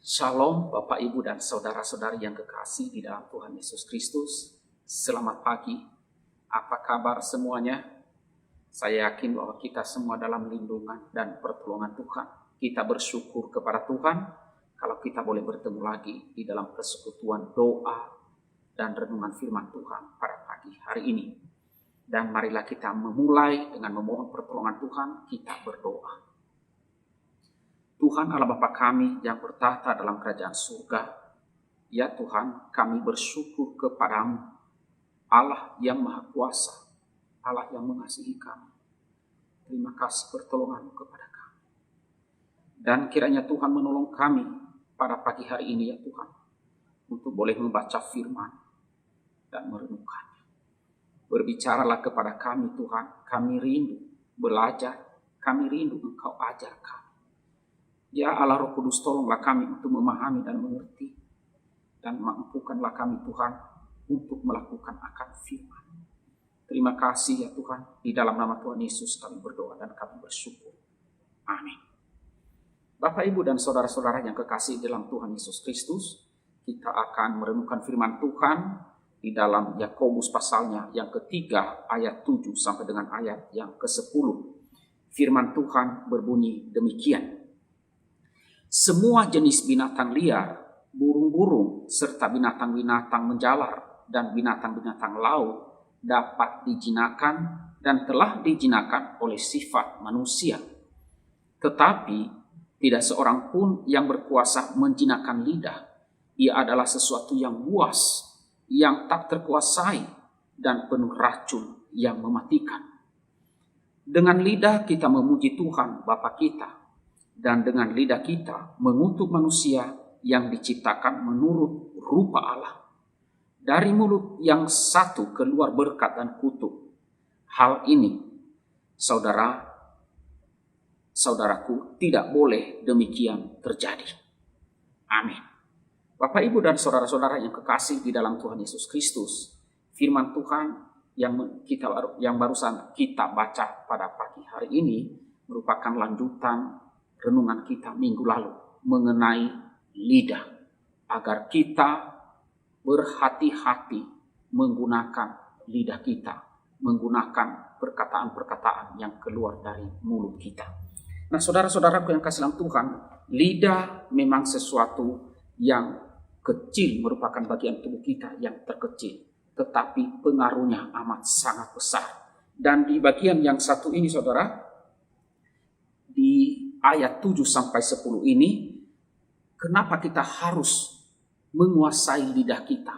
Shalom Bapak Ibu dan saudara-saudari yang kekasih di dalam Tuhan Yesus Kristus. Selamat pagi. Apa kabar semuanya? Saya yakin bahwa kita semua dalam lindungan dan pertolongan Tuhan. Kita bersyukur kepada Tuhan kalau kita boleh bertemu lagi di dalam persekutuan doa dan renungan firman Tuhan pada pagi hari ini. Dan marilah kita memulai dengan memohon pertolongan Tuhan, kita berdoa. Tuhan Allah Bapa kami yang bertahta dalam kerajaan surga, ya Tuhan, kami bersyukur kepadamu, Allah yang Maha Kuasa, Allah yang mengasihi kami. Terima kasih pertolongan kepada kami. Dan kiranya Tuhan menolong kami pada pagi hari ini ya Tuhan, untuk boleh membaca firman dan merenungkannya. Berbicaralah kepada kami Tuhan, kami rindu belajar, kami rindu Engkau ajar kami. Ya Allah Roh Kudus, tolonglah kami untuk memahami dan mengerti. Dan mampukanlah kami Tuhan untuk melakukan akan firman. Terima kasih ya Tuhan. Di dalam nama Tuhan Yesus kami berdoa dan kami bersyukur. Amin. Bapak, Ibu, dan saudara-saudara yang kekasih dalam Tuhan Yesus Kristus, kita akan merenungkan firman Tuhan di dalam Yakobus pasalnya yang ketiga ayat 7 sampai dengan ayat yang ke-10. Firman Tuhan berbunyi demikian. Semua jenis binatang liar, burung-burung, serta binatang-binatang menjalar dan binatang-binatang laut dapat dijinakan dan telah dijinakan oleh sifat manusia. Tetapi tidak seorang pun yang berkuasa menjinakan lidah. Ia adalah sesuatu yang buas, yang tak terkuasai, dan penuh racun yang mematikan. Dengan lidah kita memuji Tuhan Bapa kita, dan dengan lidah kita mengutuk manusia yang diciptakan menurut rupa Allah. Dari mulut yang satu keluar berkat dan kutuk. Hal ini, saudaraku, tidak boleh demikian terjadi. Amin. Bapak, Ibu, dan saudara-saudara yang kekasih di dalam Tuhan Yesus Kristus, firman Tuhan yang barusan kita baca pada pagi hari ini merupakan lanjutan renungan kita minggu lalu mengenai lidah, agar kita berhati-hati menggunakan lidah kita, menggunakan perkataan-perkataan yang keluar dari mulut kita. Nah, saudara-saudaraku yang kasih dalam Tuhan, lidah memang sesuatu yang kecil, merupakan bagian tubuh kita yang terkecil, tetapi pengaruhnya amat sangat besar. Dan di bagian yang satu ini, saudara, di ayat 7 sampai 10 ini, kenapa kita harus menguasai lidah kita?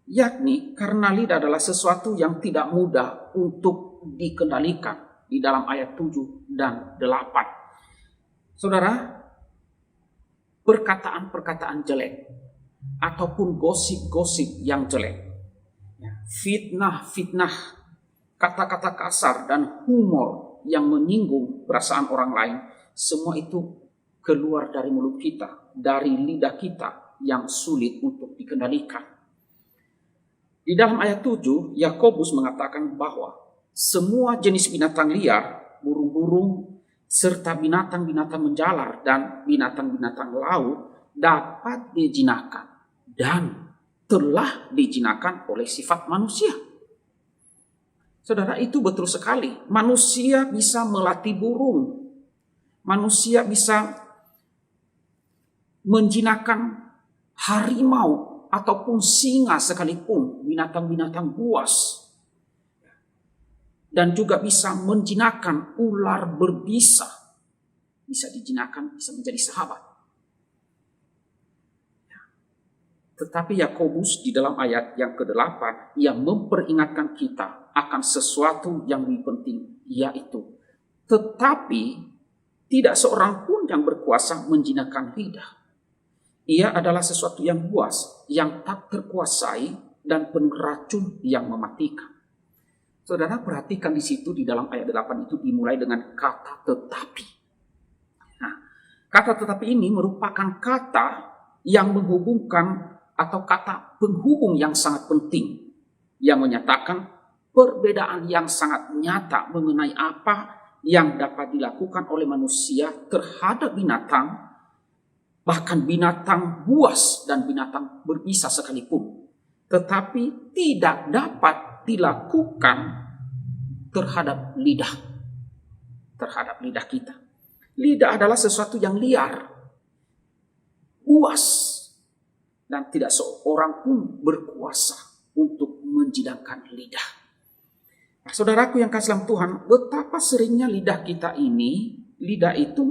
Yakni karena lidah adalah sesuatu yang tidak mudah untuk dikendalikan di dalam ayat 7 dan 8. Saudara, perkataan-perkataan jelek ataupun gosip-gosip yang jelek, fitnah-fitnah, kata-kata kasar dan humor yang menyinggung perasaan orang lain, semua itu keluar dari mulut kita, dari lidah kita yang sulit untuk dikendalikan. Di dalam ayat 7, Yakobus mengatakan bahwa semua jenis binatang liar, burung-burung, serta binatang-binatang menjalar dan binatang-binatang laut dapat dijinakan dan telah dijinakan oleh sifat manusia. Saudara, itu betul sekali. Manusia bisa melatih burung. Manusia bisa menjinakkan harimau ataupun singa sekalipun, binatang-binatang buas. Dan juga bisa menjinakkan ular berbisa. Bisa dijinakkan, bisa menjadi sahabat. Tetapi Yakobus di dalam ayat yang ke-8, ia memperingatkan kita akan sesuatu yang lebih penting, yaitu tetapi tidak seorang pun yang berkuasa menjinakkan lidah. Ia adalah sesuatu yang buas, yang tak terkuasai, dan penuh racun yang mematikan. Saudara, perhatikan di situ di dalam ayat 8 itu dimulai dengan kata tetapi. Nah, kata tetapi ini merupakan kata yang menghubungkan atau kata penghubung yang sangat penting, yang menyatakan perbedaan yang sangat nyata mengenai apa yang dapat dilakukan oleh manusia terhadap binatang bahkan binatang buas dan binatang berbisa sekalipun, tetapi tidak dapat dilakukan terhadap lidah kita. Lidah adalah sesuatu yang liar, buas, dan tidak seorang pun berkuasa untuk menjidakkan lidah. Nah, saudaraku yang kasih dalam Tuhan, betapa seringnya lidah itu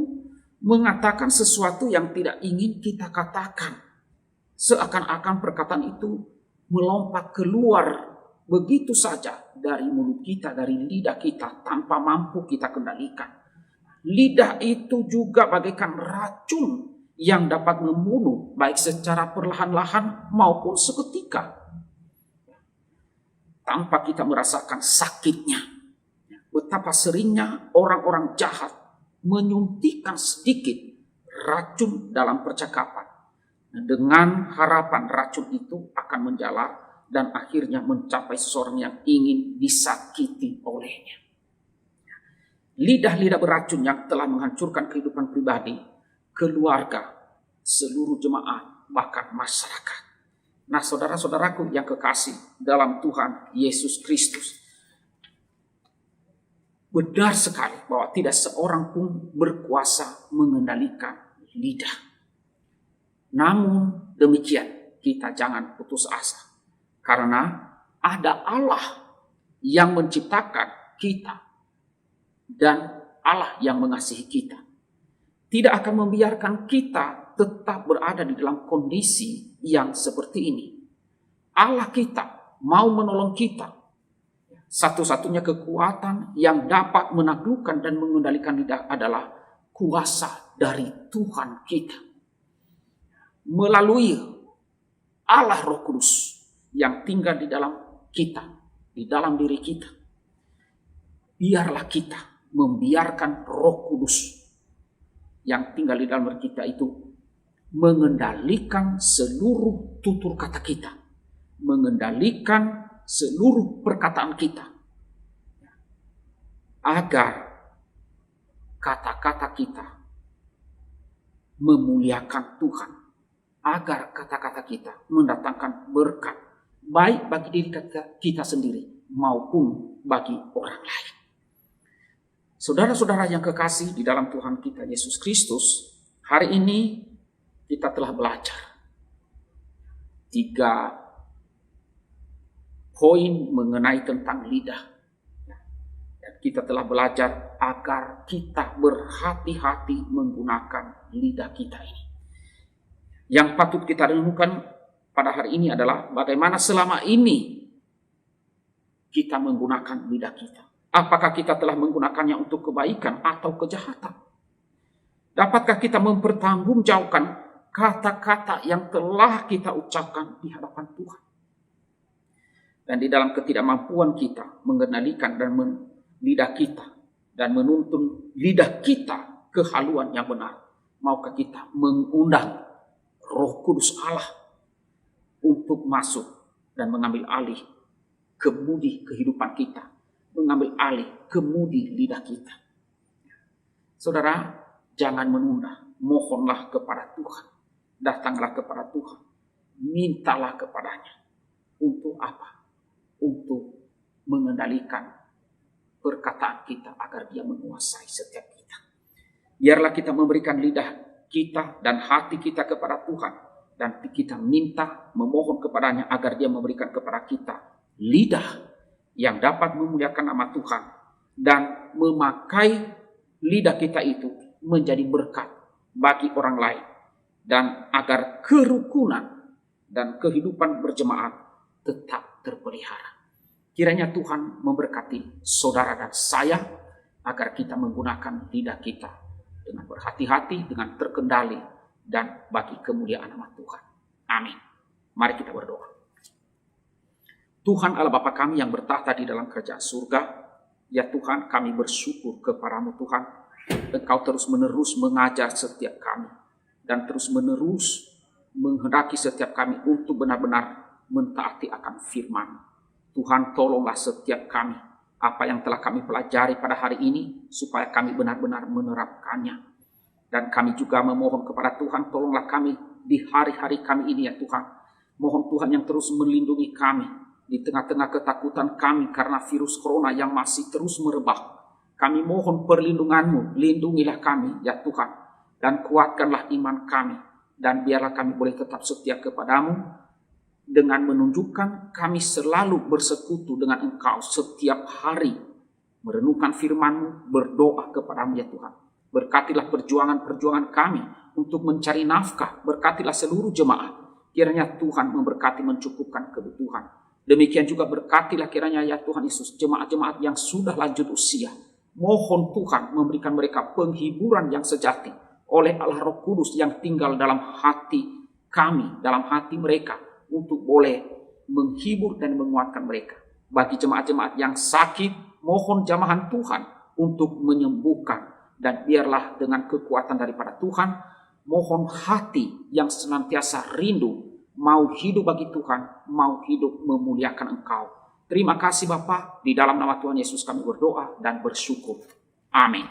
mengatakan sesuatu yang tidak ingin kita katakan. Seakan-akan perkataan itu melompat keluar begitu saja dari mulut kita, dari lidah kita, tanpa mampu kita kendalikan. Lidah itu juga bagaikan racun yang dapat membunuh, baik secara perlahan-lahan maupun seketika, tanpa kita merasakan sakitnya. Betapa seringnya orang-orang jahat menyuntikkan sedikit racun dalam percakapan, dengan harapan racun itu akan menjalar dan akhirnya mencapai seseorang yang ingin disakiti olehnya. Lidah-lidah beracun yang telah menghancurkan kehidupan pribadi, keluarga, seluruh jemaat, bahkan masyarakat. Nah, saudara-saudaraku yang kekasih dalam Tuhan Yesus Kristus, benar sekali bahwa tidak seorang pun berkuasa mengendalikan lidah. Namun demikian, kita jangan putus asa, karena ada Allah yang menciptakan kita dan Allah yang mengasihi kita. Tidak akan membiarkan kita tetap berada di dalam kondisi yang seperti ini. Allah kita mau menolong kita. Satu-satunya kekuatan yang dapat menaklukkan dan mengendalikan lidah adalah kuasa dari Tuhan kita, melalui Allah Roh Kudus yang tinggal di dalam kita, di dalam diri kita. Biarlah kita membiarkan Roh Kudus yang tinggal di dalam diri kita itu mengendalikan seluruh tutur kata kita, mengendalikan seluruh perkataan kita, agar kata-kata kita memuliakan Tuhan, agar kata-kata kita mendatangkan berkat, baik bagi diri kita sendiri maupun bagi orang lain. Saudara-saudara yang kekasih di dalam Tuhan kita Yesus Kristus, hari ini kita telah belajar 3 poin mengenai tentang lidah. Dan kita telah belajar agar kita berhati-hati menggunakan lidah kita ini. Yang patut kita renungkan pada hari ini adalah bagaimana selama ini kita menggunakan lidah kita. Apakah kita telah menggunakannya untuk kebaikan atau kejahatan? Dapatkah kita mempertanggungjawabkan kata-kata yang telah kita ucapkan di hadapan Tuhan? Dan di dalam ketidakmampuan kita mengendalikan dan lidah kita dan menuntun lidah kita ke haluan yang benar, maukah kita mengundang Roh Kudus Allah untuk masuk dan mengambil alih kemudi kehidupan kita, mengambil alih kemudi lidah kita? Saudara, jangan menunda, mohonlah kepada Tuhan, datanglah kepada Tuhan, mintalah kepadanya. Untuk apa? Untuk mengendalikan perkataan kita agar dia menguasai setiap kita. Biarlah kita memberikan lidah kita dan hati kita kepada Tuhan, dan kita minta, memohon kepadanya agar dia memberikan kepada kita lidah yang dapat memuliakan nama Tuhan dan memakai lidah kita itu menjadi berkat bagi orang lain, dan agar kerukunan dan kehidupan berjemaat tetap terpelihara. Kiranya Tuhan memberkati saudara dan saya agar kita menggunakan lidah kita dengan berhati-hati, dengan terkendali, dan bagi kemuliaan nama Tuhan. Amin. Mari kita berdoa. Tuhan Allah Bapa kami yang bertahta di dalam kerajaan surga, ya Tuhan, kami bersyukur kepadamu Tuhan. Engkau terus-menerus mengajar setiap kami dan terus-menerus menghendaki setiap kami untuk benar-benar mentaati akan firman. Tuhan, tolonglah setiap kami apa yang telah kami pelajari pada hari ini supaya kami benar-benar menerapkannya. Dan kami juga memohon kepada Tuhan, tolonglah kami di hari-hari kami ini ya Tuhan. Mohon Tuhan yang terus melindungi kami di tengah-tengah ketakutan kami karena virus corona yang masih terus merebak. Kami mohon perlindungan-Mu, lindungilah kami ya Tuhan. Dan kuatkanlah iman kami. Dan biarlah kami boleh tetap setia kepada-Mu dengan menunjukkan kami selalu bersekutu dengan Engkau setiap hari. Merenungkan firman-Mu, berdoa kepada-Mu ya Tuhan. Berkatilah perjuangan-perjuangan kami untuk mencari nafkah. Berkatilah seluruh jemaat. Kiranya Tuhan memberkati mencukupkan kebutuhan. Demikian juga berkatilah kiranya ya Tuhan Yesus jemaat-jemaat yang sudah lanjut usia. Mohon Tuhan memberikan mereka penghiburan yang sejati oleh Allah Roh Kudus yang tinggal dalam hati kami, dalam hati mereka, untuk boleh menghibur dan menguatkan mereka. Bagi jemaat-jemaat yang sakit, mohon jamahan Tuhan untuk menyembuhkan. Dan biarlah dengan kekuatan daripada Tuhan, mohon hati yang senantiasa rindu, mau hidup bagi Tuhan, mau hidup memuliakan Engkau. Terima kasih Bapa, di dalam nama Tuhan Yesus kami berdoa dan bersyukur. Amin.